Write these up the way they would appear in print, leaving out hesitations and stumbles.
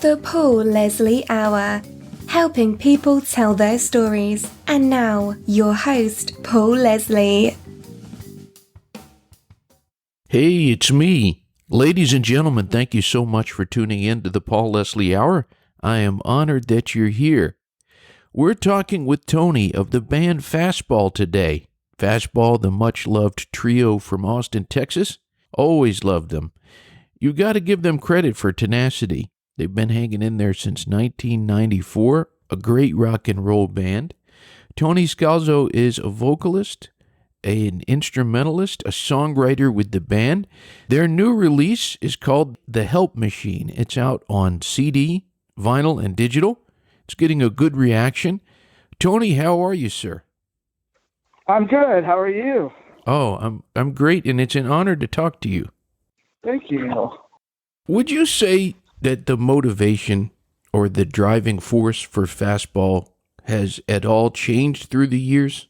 The Paul Leslie Hour, helping people tell their stories. And now, your host, Paul Leslie. Hey, it's me. Ladies and gentlemen, thank you so much for tuning in to the Paul Leslie Hour. I am honored that you're here. We're talking with Tony of the band Fastball today. Fastball, the much-loved trio from Austin, Texas. Always loved them. You got to give them credit for tenacity. They've been hanging in there since 1994, a great rock and roll band. Tony Scalzo is a vocalist, an instrumentalist, a songwriter with the band. Their new release is called The Help Machine. It's out on CD, vinyl, and digital. It's getting a good reaction. Tony, how are you, sir? I'm good. How are you? Oh, I'm great, and it's an honor to talk to you. Thank you. Would you say that the motivation or the driving force for Fastball has at all changed through the years?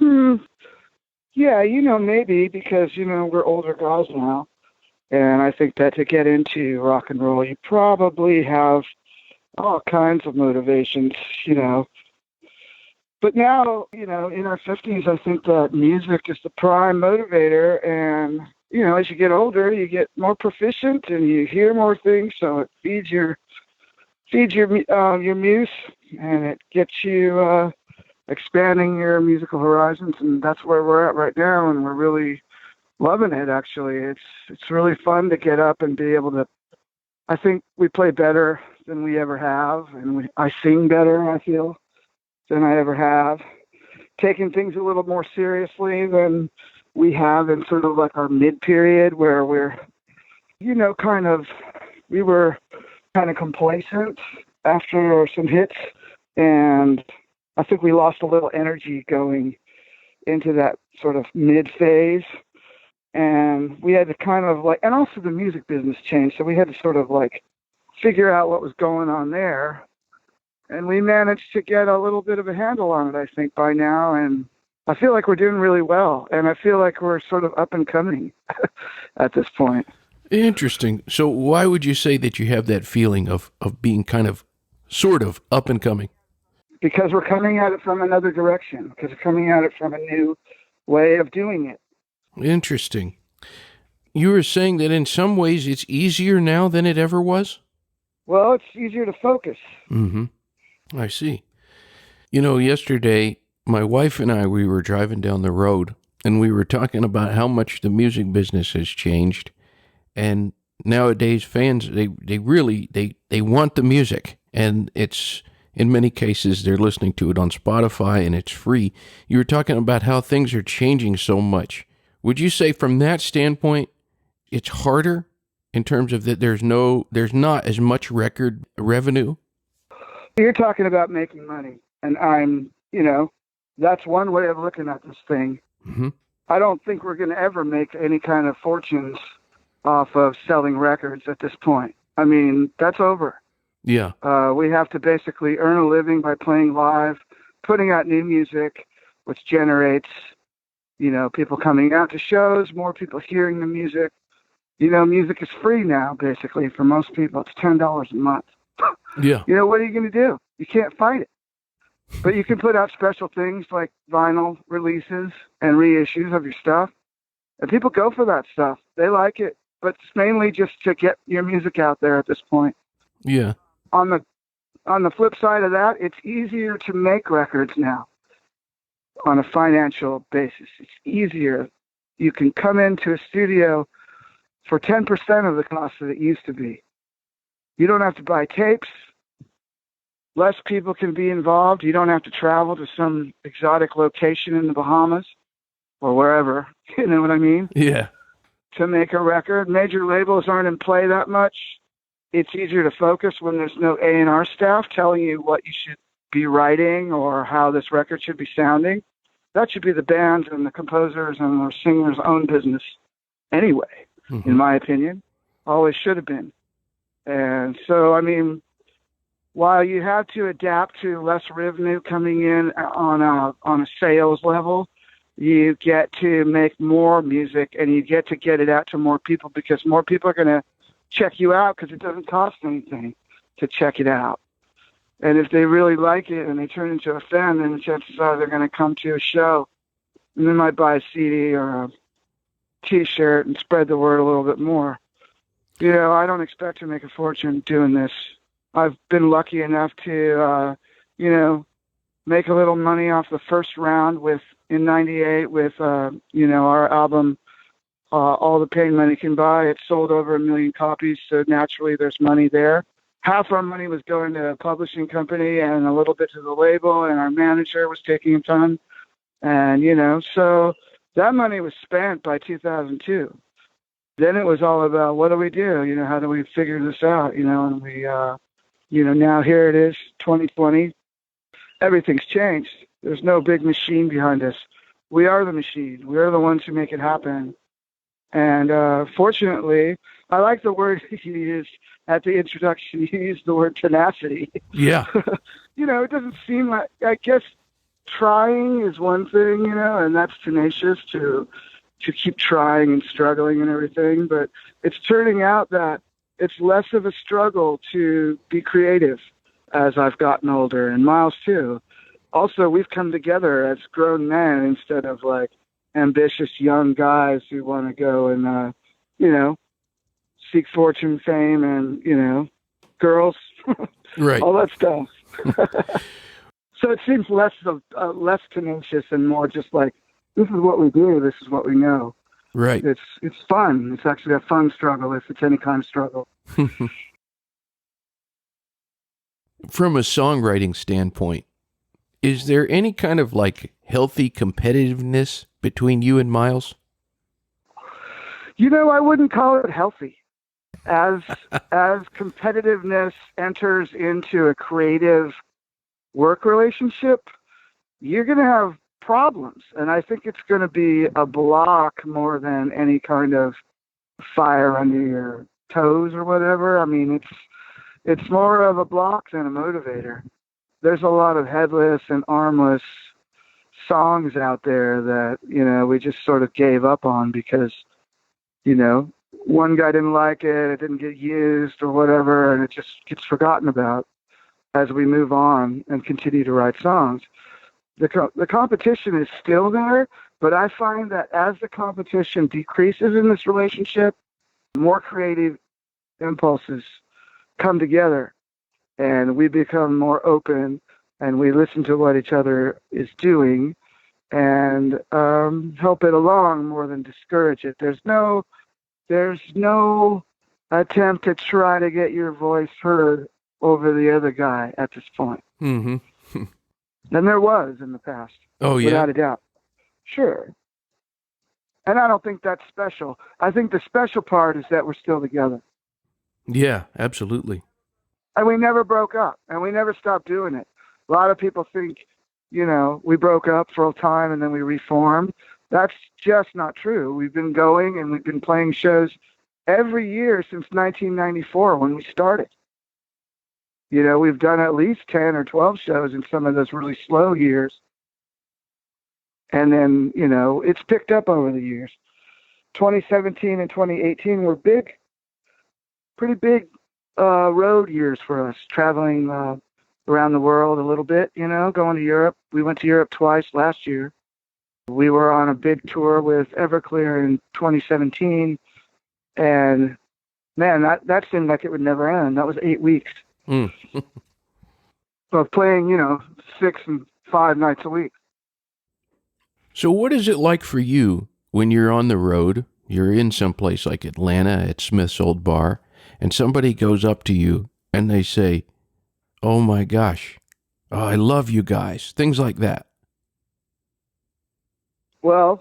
Yeah, maybe because, we're older guys now. And I think that to get into rock and roll, you probably have all kinds of motivations, But now, in our 50s, I think that music is the prime motivator. And, as you get older, you get more proficient and you hear more things. So it feeds your muse, and it gets you expanding your musical horizons. And that's where we're at right now. And we're really loving it, actually. It's really fun to get up and be able to, I think we play better than we ever have. And I sing better, I feel, than I ever have, taking things a little more seriously than we have in sort of like our mid-period where we're, we were kind of complacent after some hits, and I think we lost a little energy going into that sort of mid-phase, and we had to kind of and also the music business changed, so we had to sort of figure out what was going on there. And we managed to get a little bit of a handle on it, I think, by now. And I feel like we're doing really well. And I feel like we're sort of up and coming at this point. Interesting. So why would you say that you have that feeling of being kind of, sort of, up and coming? Because we're coming at it from another direction. Because we're coming at it from a new way of doing it. Interesting. You were saying that in some ways it's easier now than it ever was? Well, it's easier to focus. Mm-hmm. I see. Yesterday, my wife and I, we were driving down the road, and we were talking about how much the music business has changed. And nowadays, fans, they really want the music. And it's, in many cases, they're listening to it on Spotify, and it's free. You were talking about how things are changing so much. Would you say from that standpoint, it's harder in terms of that there's not as much record revenue? You're talking about making money, and that's one way of looking at this thing. Mm-hmm. I don't think we're going to ever make any kind of fortunes off of selling records at this point. I mean, that's over. Yeah. We have to basically earn a living by playing live, putting out new music, which generates, people coming out to shows, more people hearing the music. Music is free now, basically, for most people. It's $10 a month. Yeah. What are you going to do? You can't fight it. But you can put out special things like vinyl releases and reissues of your stuff. And people go for that stuff. They like it. But it's mainly just to get your music out there at this point. Yeah. On the flip side of that, it's easier to make records now on a financial basis. It's easier. You can come into a studio for 10% of the cost that it used to be. You don't have to buy tapes. Less people can be involved. You don't have to travel to some exotic location in the Bahamas or wherever. You know what I mean? Yeah. To make a record. Major labels aren't in play that much. It's easier to focus when there's no A&R staff telling you what you should be writing or how this record should be sounding. That should be the band's and the composers and the singers' own business anyway, in my opinion. Always should have been. And so, while you have to adapt to less revenue coming in on a sales level, you get to make more music and you get to get it out to more people because more people are going to check you out because it doesn't cost anything to check it out. And if they really like it and they turn into a fan, then the chances are they're going to come to a show and they might buy a CD or a T-shirt and spread the word a little bit more. You know, I don't expect to make a fortune doing this. I've been lucky enough to, you know, make a little money off the first round in '98 with, you know, our album, All the Pain Money Can Buy. It sold over 1 million copies, so naturally there's money there. Half our money was going to a publishing company and a little bit to the label, and our manager was taking a ton. And, you know, so that money was spent by 2002. Then it was all about, what do we do? You know, how do we figure this out? You know, and we, you know, now here it is, 2020. Everything's changed. There's no big machine behind us. We are the machine. We are the ones who make it happen. And fortunately, I like the word you used at the introduction. You used the word tenacity. Yeah. You know, it doesn't seem like, I guess trying is one thing, you know, and that's tenacious to keep trying and struggling and everything. But it's turning out that it's less of a struggle to be creative as I've gotten older, and Miles too. Also, we've come together as grown men instead of like ambitious young guys who want to go and, you know, seek fortune, fame, and, you know, girls, Right. all that stuff. So it seems less tenacious and more just like, this is what we do, this is what we know. Right. It's fun. It's actually a fun struggle if it's any kind of struggle. From a songwriting standpoint, is there any kind of like healthy competitiveness between you and Miles? You know, I wouldn't call it healthy. As competitiveness enters into a creative work relationship, you're going to have problems. And I think it's going to be a block more than any kind of fire under your toes or whatever. I mean, it's more of a block than a motivator. There's a lot of headless and armless songs out there that, you know, we just sort of gave up on because, you know, one guy didn't like it didn't get used or whatever, and it just gets forgotten about as we move on and continue to write songs. The competition is still there, but I find that as the competition decreases in this relationship, more creative impulses come together and we become more open and we listen to what each other is doing and help it along more than discourage it. There's no attempt to try to get your voice heard over the other guy at this point. Mm-hmm. Than there was in the past. Oh, yeah. Without a doubt. Sure. And I don't think that's special. I think the special part is that we're still together. Yeah, absolutely. And we never broke up, and we never stopped doing it. A lot of people think, you know, we broke up for a time and then we reformed. That's just not true. We've been going and we've been playing shows every year since 1994 when we started. You know, we've done at least 10 or 12 shows in some of those really slow years. And then, you know, it's picked up over the years. 2017 and 2018 were pretty big road years for us, traveling around the world a little bit, you know, going to Europe. We went to Europe twice last year. We were on a big tour with Everclear in 2017. And, man, that seemed like it would never end. That was 8 weeks. Of playing, you know, 6 and 5 nights a week. So what is it like for you when you're on the road, you're in some place like Atlanta at Smith's Old Bar, and somebody goes up to you and they say, "Oh my gosh, I love you guys," things like that? Well,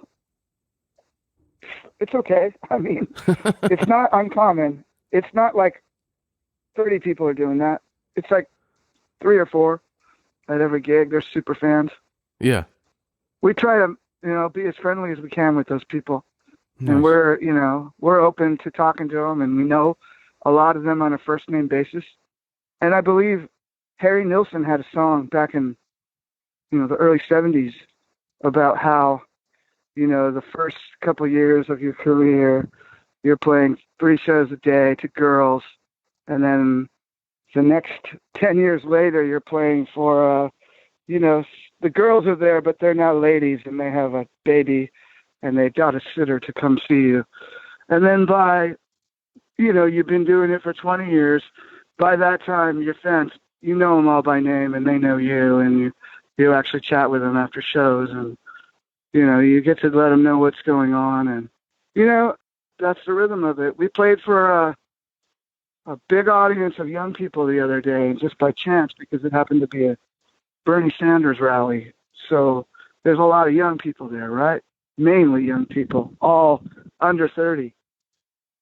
it's okay. I mean, it's not uncommon. It's not like 30 people are doing that. It's like 3 or 4 at every gig. They're super fans. Yeah. We try to, you know, be as friendly as we can with those people. Nice. And we're open to talking to them, and we know a lot of them on a first name basis. And I believe Harry Nilsson had a song back in, you know, the early 70s about how, you know, the first couple years of your career, you're playing 3 shows a day to girls, and then the next 10 years later, you're playing for, the girls are there, but they're now ladies, and they have a baby, and they've got a sitter to come see you. And then you've been doing it for 20 years. By that time, your fans, you know them all by name, and they know you, and you actually chat with them after shows, and, you get to let them know what's going on, and, that's the rhythm of it. We played for a big audience of young people the other day, just by chance, because it happened to be a Bernie Sanders rally. So there's a lot of young people there, right? Mainly young people, all under 30.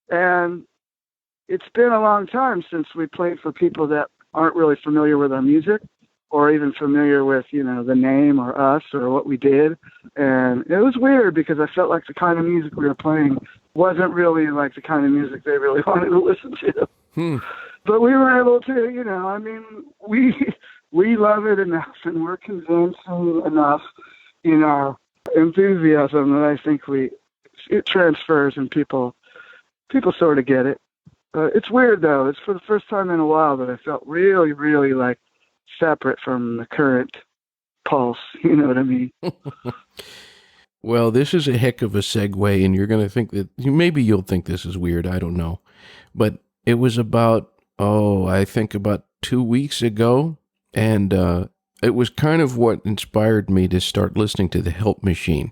And it's been a long time since we played for people that aren't really familiar with our music or even familiar with, the name or us or what we did. And it was weird because I felt like the kind of music we were playing wasn't really like the kind of music they really wanted to listen to. But we were able to, we love it enough, and we're convincing enough in our enthusiasm that I think it transfers, and people sort of get it. It's weird though. It's for the first time in a while that I felt really, really like separate from the current pulse. You know what I mean? Well, this is a heck of a segue, and you're going to think that maybe you'll think this is weird. I don't know. But it was about 2 weeks ago, and it was kind of what inspired me to start listening to The Help Machine.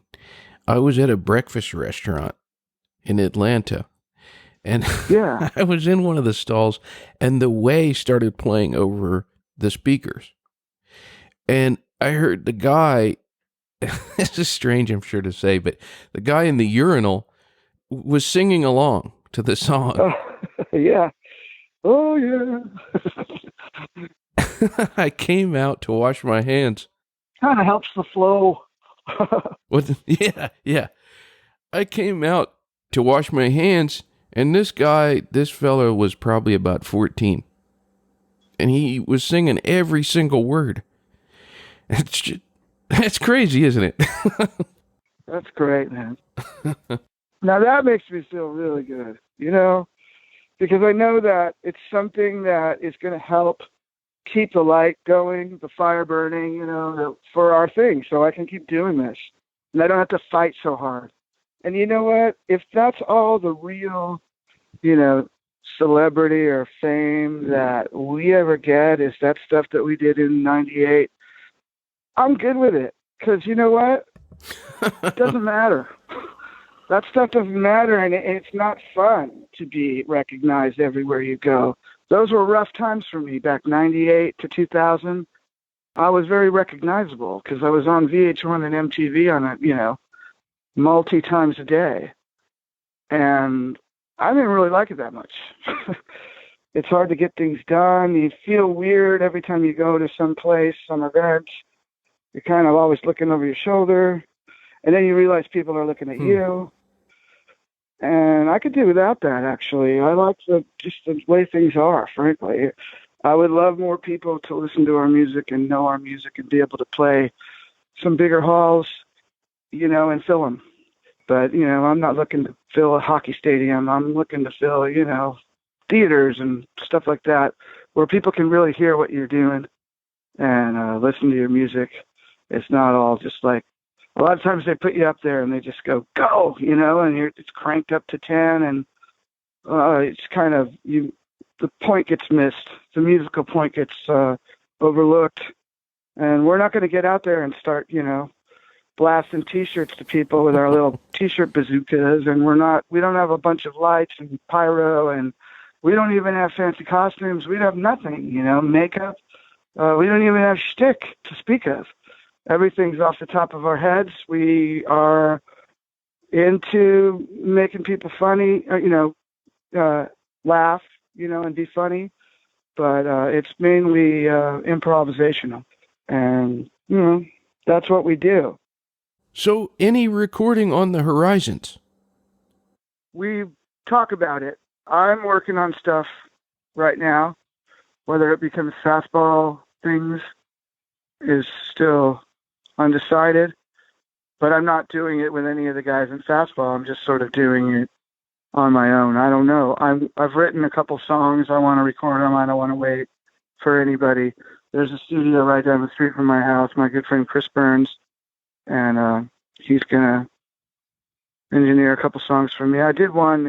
I was at a breakfast restaurant in Atlanta, and yeah. I was in one of the stalls, and The Way started playing over the speakers. And I heard the guy, this is strange, I'm sure to say, but the guy in the urinal was singing along to the song. Yeah. Oh, yeah. I came out to wash my hands. Kind of helps the flow. Yeah. I came out to wash my hands, and this fellow was probably about 14. And he was singing every single word. That's crazy, isn't it? That's great, man. Now that makes me feel really good, because I know that it's something that is going to help keep the light going, the fire burning, for our thing, so I can keep doing this. And I don't have to fight so hard. And you know what? If that's all the real, celebrity or fame that we ever get is that stuff that we did in 98, I'm good with it. Because you know what? It doesn't matter. That stuff doesn't matter, and it's not fun to be recognized everywhere you go. Those were rough times for me back 98 to 2000. I was very recognizable because I was on VH1 and MTV on it, multi times a day. And I didn't really like it that much. It's hard to get things done. You feel weird every time you go to some place, some event. You're kind of always looking over your shoulder. And then you realize people are looking at you. And I could do without that, actually. I like just the way things are, frankly. I would love more people to listen to our music and know our music and be able to play some bigger halls, and fill them. But, I'm not looking to fill a hockey stadium. I'm looking to fill, theaters and stuff like that where people can really hear what you're doing and listen to your music. It's not all just like, a lot of times they put you up there and they just go, and it's cranked up to 10 and it's kind of, the point gets missed. The musical point gets overlooked. And we're not going to get out there and start, blasting T-shirts to people with our little T-shirt bazookas. And we don't have a bunch of lights and pyro, and we don't even have fancy costumes. We have nothing, makeup. We don't even have shtick to speak of. Everything's off the top of our heads. We are into making people funny, laugh, and be funny. But it's mainly improvisational. And, that's what we do. So, any recording on the horizons? We talk about it. I'm working on stuff right now. Whether it becomes Fastball things is still undecided, but I'm not doing it with any of the guys in Fastball. I'm just sort of doing it on my own. I don't know. I've written a couple songs. I want to record them. I don't want to wait for anybody. There's a studio right down the street from my house. My good friend Chris Burns, and he's gonna engineer a couple songs for me. I did one.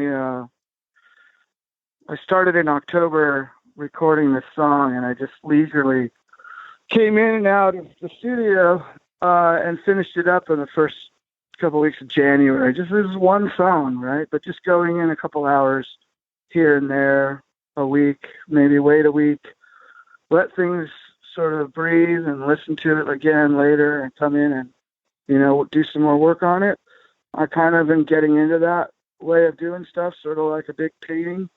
I started in October recording this song, and I just leisurely came in and out of the studio and finished it up in the first couple weeks of January. Just this is one song, right? But just going in a couple hours here and there, a week, maybe wait a week, let things sort of breathe and listen to it again later and come in and, do some more work on it. I kind of been getting into that way of doing stuff, sort of like a big painting,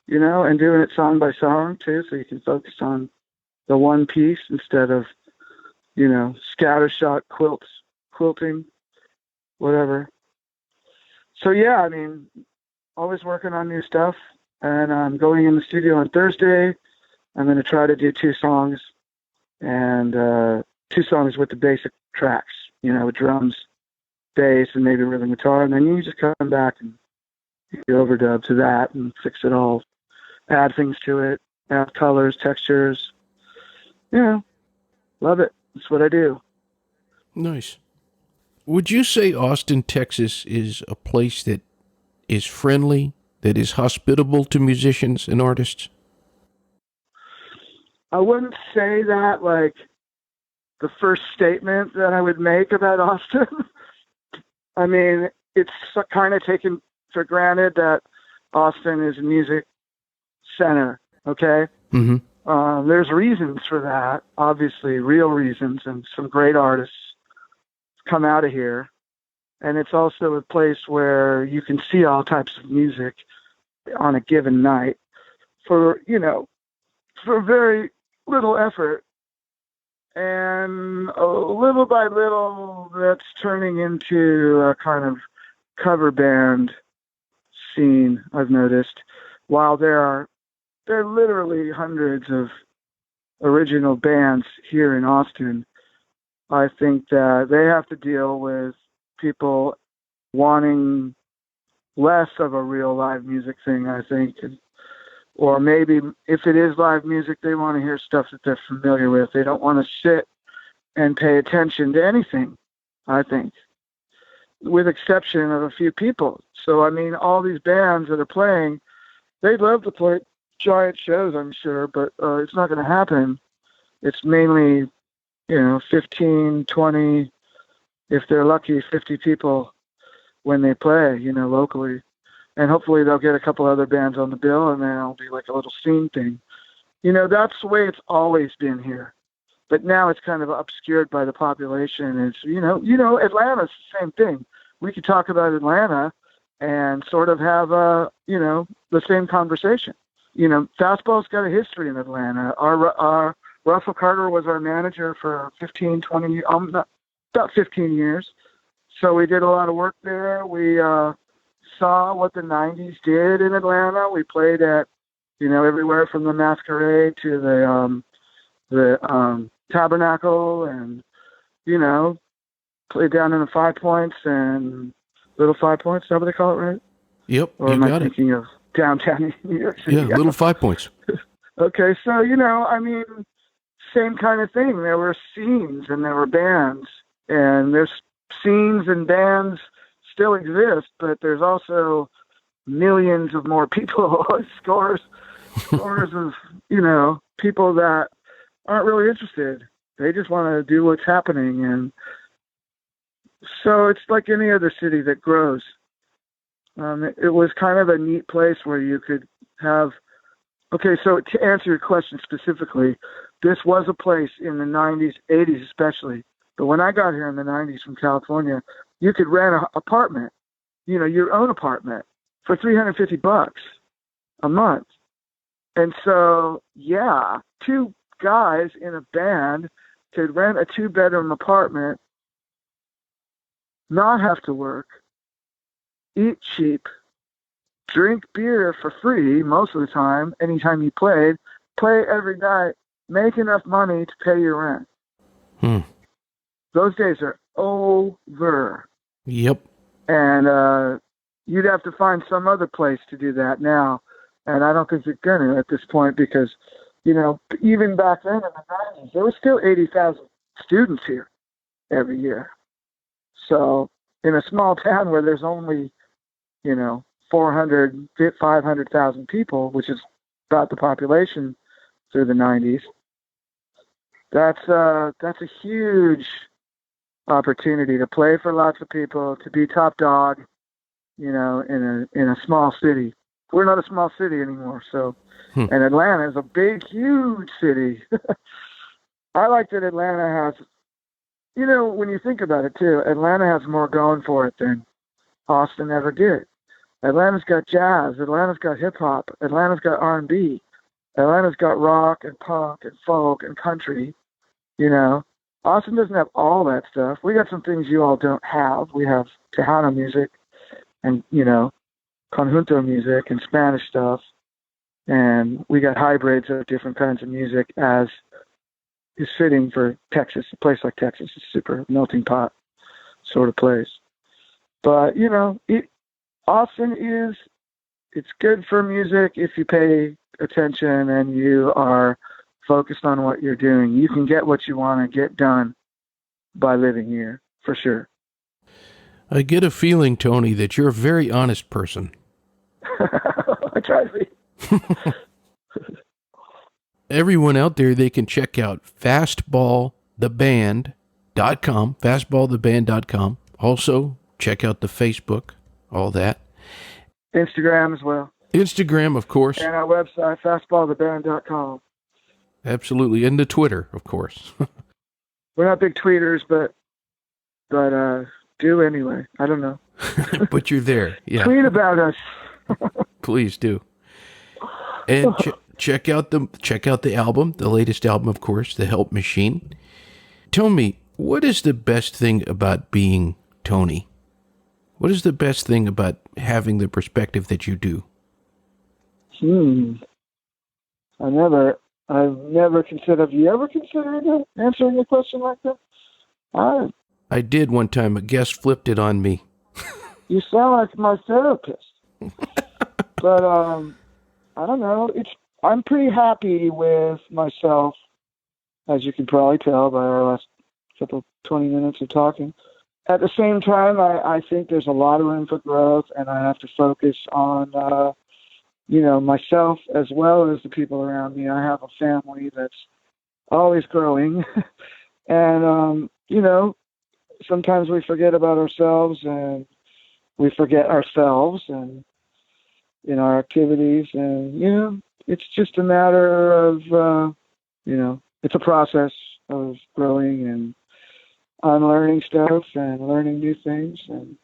and doing it song by song too, so you can focus on the one piece instead of, scattershot quilting, whatever. So yeah, I mean, always working on new stuff, and I'm going in the studio on Thursday. I'm going to try to do 2 songs, and 2 songs with the basic tracks, with drums, bass, and maybe rhythm guitar, and then you just come back and you overdub to that and fix it all, add things to it, add colors, textures. Love it. That's what I do. Nice. Would you say Austin, Texas is a place that is friendly, that is hospitable to musicians and artists? I wouldn't say that like the first statement that I would make about Austin. I mean, it's kind of taken for granted that Austin is a music center, okay? Mm-hmm. There's reasons for that, obviously, real reasons, and some great artists come out of here. And it's also a place where you can see all types of music on a given night for very little effort. And little by little, that's turning into a kind of cover band scene, I've noticed. While there are literally hundreds of original bands here in Austin, I think that they have to deal with people wanting less of a real live music thing, I think. Or maybe if it is live music, they want to hear stuff that they're familiar with. They don't want to sit and pay attention to anything, I think, with exception of a few people. So, I mean, all these bands that are playing, they'd love to play giant shows, I'm sure, but it's not going to happen. It's mainly, 15, 20, if they're lucky, 50 people when they play, locally. And hopefully they'll get a couple other bands on the bill, and then it'll be like a little scene thing. That's the way it's always been here. But now it's kind of obscured by the population. It's, Atlanta's the same thing. We could talk about Atlanta and sort of have, the same conversation. Fastball's got a history in Atlanta. Our Russell Carter was our manager for 15, 20, about 15 years. So we did a lot of work there. We saw what the 90s did in Atlanta. We played at, everywhere from the Masquerade to the Tabernacle, and, played down in the 5 Points and Little 5 Points. Is that what they call it, right? Yep, or am I thinking of downtown New York City? Yeah, Little 5 Points. Okay, so, same kind of thing. There were scenes and there were bands, and there's scenes and bands still exist, but there's also millions of more people, scores of, people that aren't really interested. They just want to do what's happening. And so it's like any other city that grows. It was kind of a neat place where you could have, okay, so to answer your question specifically, this was a place in the 90s, 80s especially, but when I got here in the 90s from California, you could rent an apartment, your own apartment for $350 a month. And so, yeah, 2 guys in a band could rent a 2-bedroom apartment, not have to work, eat cheap, drink beer for free most of the time, anytime you played, play every night, make enough money to pay your rent. Those days are over. Yep. And you'd have to find some other place to do that now. And I don't think you're going to at this point because, even back then in the 90s, there was still 80,000 students here every year. So in a small town where there's only, 400, 500,000 people, which is about the population through the 90s, that's a huge opportunity to play for lots of people, to be top dog, in a small city. We're not a small city anymore, so and Atlanta is a big, huge city. I like that Atlanta has, when you think about it too, Atlanta has more going for it than Austin ever did. Atlanta's got jazz, Atlanta's got hip hop, Atlanta's got R&B, Atlanta's got rock and punk and folk and country. Austin doesn't have all that stuff. We got some things you all don't have. We have Tejano music and, conjunto music and Spanish stuff. And we got hybrids of different kinds of music as is fitting for Texas. A place like Texas is super melting pot sort of place. But, Austin it's good for music if you pay attention and you are focused on what you're doing. You can get what you want to get done by living here, for sure. I get a feeling, Tony, that you're a very honest person. I try to be. Everyone out there, they can check out fastballtheband.com, fastballtheband.com. Also, check out the Facebook, all that. Instagram as well. Instagram, of course. And our website, fastballtheband.com. Absolutely. And the Twitter, of course. We're not big tweeters, but do anyway. I don't know. But you're there. Yeah. Tweet about us. Please do. And check out the album, the latest album, of course, The Help Machine. Tell me, what is the best thing about being Tony? What is the best thing about having the perspective that you do? I've never considered. Have you ever considered answering a question like that? I did one time. A guest flipped it on me. You sound like my therapist. But I don't know. I'm pretty happy with myself, as you can probably tell by our last 20 minutes of talking. At the same time, I think there's a lot of room for growth, and I have to focus on, myself as well as the people around me. I have a family that's always growing, and sometimes we forget about ourselves, and we forget ourselves, and in our activities, and it's just a matter of it's a process of growing, and I'm learning stuff and learning new things, and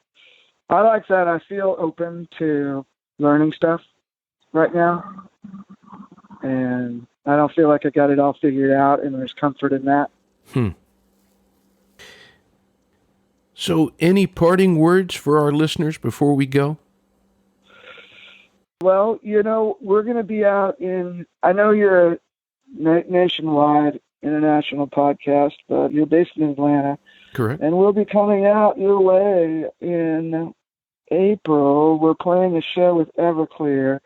I like that. I feel open to learning stuff right now, and I don't feel like I got it all figured out, and there's comfort in that. So any parting words for our listeners before we go? Well, we're going to be out I know you're a nationwide, international podcast, but you're based in Atlanta. Correct. And we'll be coming out your way in April. We're playing a show with Everclear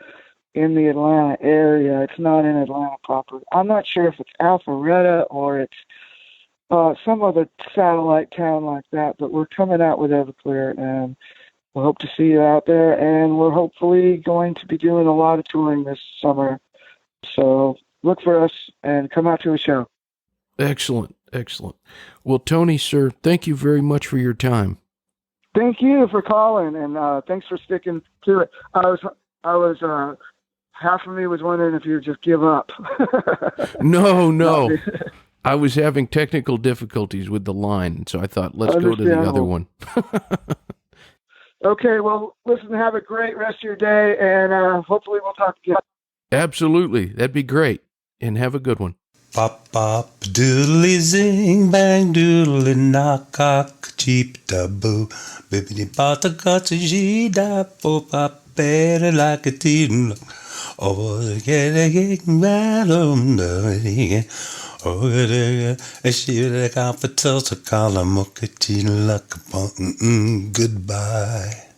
in the Atlanta area. It's not in Atlanta proper. I'm not sure if it's Alpharetta or it's some other satellite town like that, but we're coming out with Everclear, and we hope to see you out there, and we're hopefully going to be doing a lot of touring this summer. So look for us and come out to a show. Excellent. Excellent. Well, Tony, sir, thank you very much for your time. Thank you for calling, and thanks for sticking to it. I was half of me was wondering if you would just give up. No. I was having technical difficulties with the line, so I thought, let's go to the other one. Okay, well, listen, have a great rest of your day, and hopefully we'll talk again. Absolutely. That'd be great. And have a good one. Pop, pop, doodly zing, bang, doodly knock, cock, cheep, da boo, bippity, pata, gotcha, gee, da, po, pop, better like a teen. Oh, getting bad, she like a patel to call a mocha teen, like a goodbye.